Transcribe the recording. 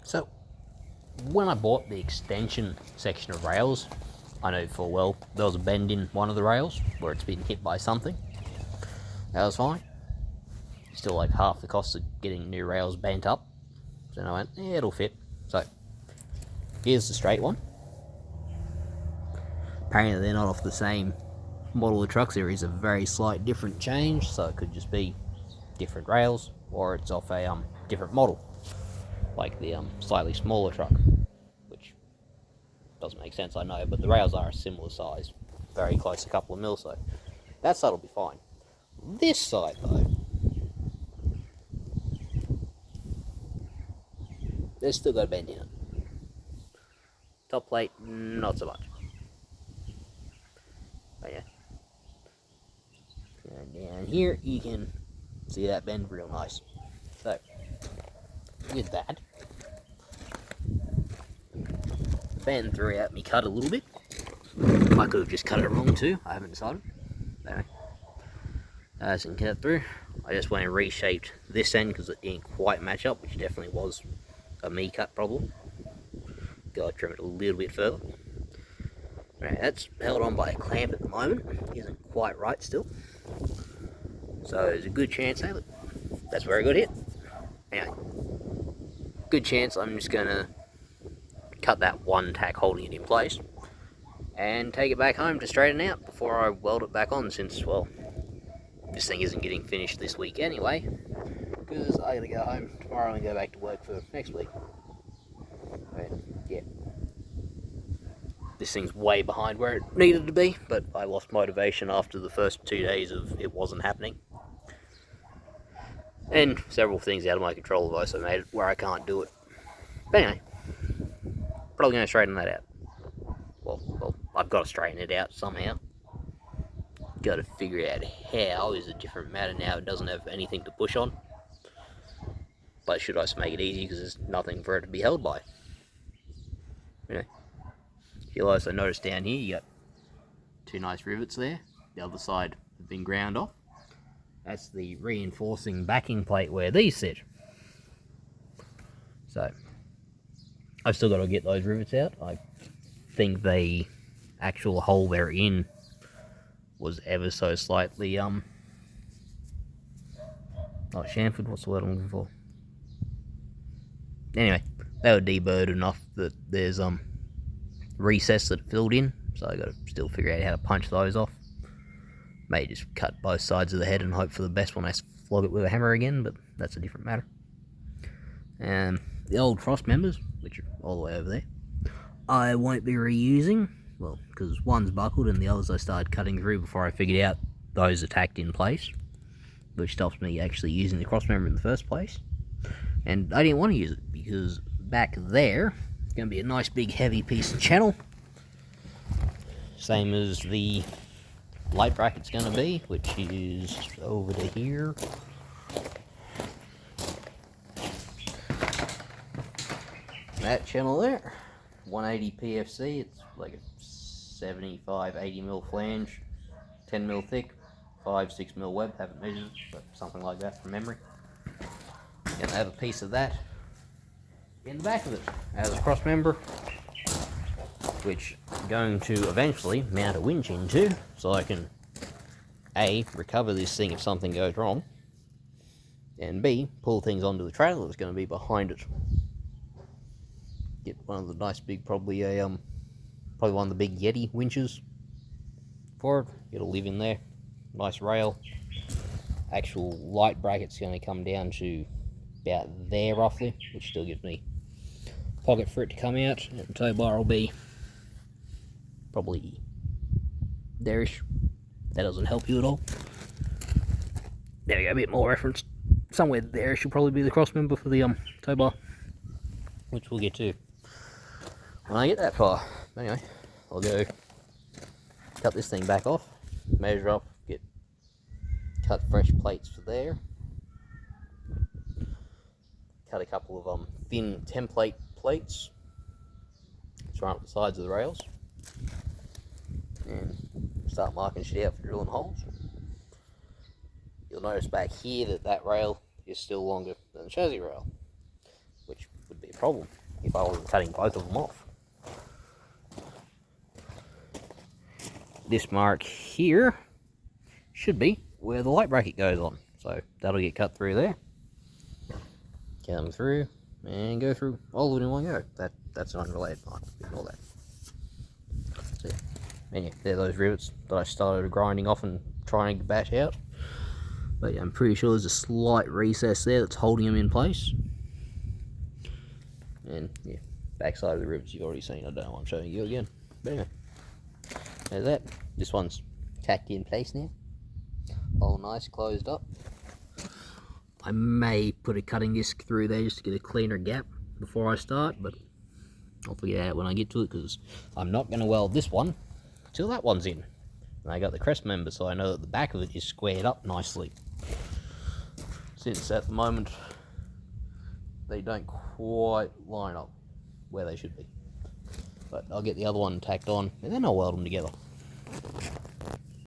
So, when I bought the extension section of rails, I know full well there was a bend in one of the rails where it's been hit by something. That was fine. Still like half the cost of getting new rails bent up. So I went, yeah, it'll fit. So, here's the straight one. Apparently they're not off the same model of trucks. There is a very slight different change, so it could just be different rails, or it's off a different model, like the slightly smaller truck, which doesn't make sense, I know, but the rails are a similar size, very close, a couple of mil, so that side will be fine. This side, though, there's still got a bend in it. Top plate, not so much. But yeah. And down here, you can see that bend real nice. So, with that, bend throughout me cut a little bit. I could have just cut it wrong too, I haven't decided. Anyway, as I can cut through, I just went and reshaped this end because it didn't quite match up, which definitely was a me cut problem. Gotta trim it a little bit further. Right, that's held on by a clamp at the moment. It isn't quite right still. So there's a good chance, hey look, that's a very good hit. Anyway, good chance I'm just gonna cut that one tack holding it in place and take it back home to straighten out before I weld it back on, since, well, this thing isn't getting finished this week anyway, because I gotta go home tomorrow and go back to work for next week. And yeah, this thing's way behind where it needed to be, but I lost motivation after the first 2 days of it wasn't happening. And several things out of my control have also made it where I can't do it. But anyway, probably going to straighten that out. Well, I've got to straighten it out somehow. Got to figure out how is a different matter now. It doesn't have anything to push on. But should I just make it easy because there's nothing for it to be held by. Anyway, you'll also notice down here you got two nice rivets there. The other side have been ground off. That's the reinforcing backing plate where these sit. So, I've still got to get those rivets out. I think the actual hole they're in was ever so slightly, not chamfered, what's the word I'm looking for? Anyway, they were deburred enough that there's, recess that filled in, so I got to still figure out how to punch those off. May just cut both sides of the head and hope for the best when I flog it with a hammer again, but that's a different matter. And the old cross members, which are all the way over there, I won't be reusing, well, because one's buckled and the others I started cutting through before I figured out those are tacked in place, which stops me actually using the cross member in the first place. And I didn't want to use it because back there it's going to be a nice big heavy piece of channel, same as the light bracket's going to be, which is over to here. That channel there, 180 PFC, it's like a 75-80mm flange, 10mm thick, 5-6mm web, haven't measured, but something like that from memory. Gonna have a piece of that in the back of it as a cross member, which I'm going to eventually mount a winch into, so I can A, recover this thing if something goes wrong, and B, pull things onto the trailer that's going to be behind it. Get one of the nice big, probably one of the big Yeti winches for it. It'll live in there. Nice rail. Actual light bracket's going to come down to about there roughly, which still gives me pocket for it to come out, and the tow bar will be probably there-ish. That doesn't help you at all. There we go, a bit more reference. Somewhere there should probably be the cross member for the tow bar, which we'll get to when I get that far. Anyway, I'll go cut this thing back off, measure up, cut fresh plates for there, cut a couple of thin template plates to run up the sides of the rails, and start marking shit out for drilling holes. You'll notice back here that rail is still longer than the chassis rail, which would be a problem. if I wasn't cutting both of them off. This mark here should be where the light bracket goes on, so that'll get cut through there. Come through and go through all of it in one go. That's an unrelated mark. Ignore that. So, and yeah, they're those rivets that I started grinding off and trying to bash out. But yeah, I'm pretty sure there's a slight recess there that's holding them in place. And yeah, backside of the rivets you've already seen. I don't know why I'm showing you again. But anyway, there's that. This one's tacked in place now. All nice, closed up. I may put a cutting disc through there just to get a cleaner gap before I start, but I'll figure it out when I get to it, because I'm not going to weld this one till that one's in. And I got the crest member, so I know that the back of it is squared up nicely. Since at the moment they don't quite line up where they should be. But I'll get the other one tacked on and then I'll weld them together.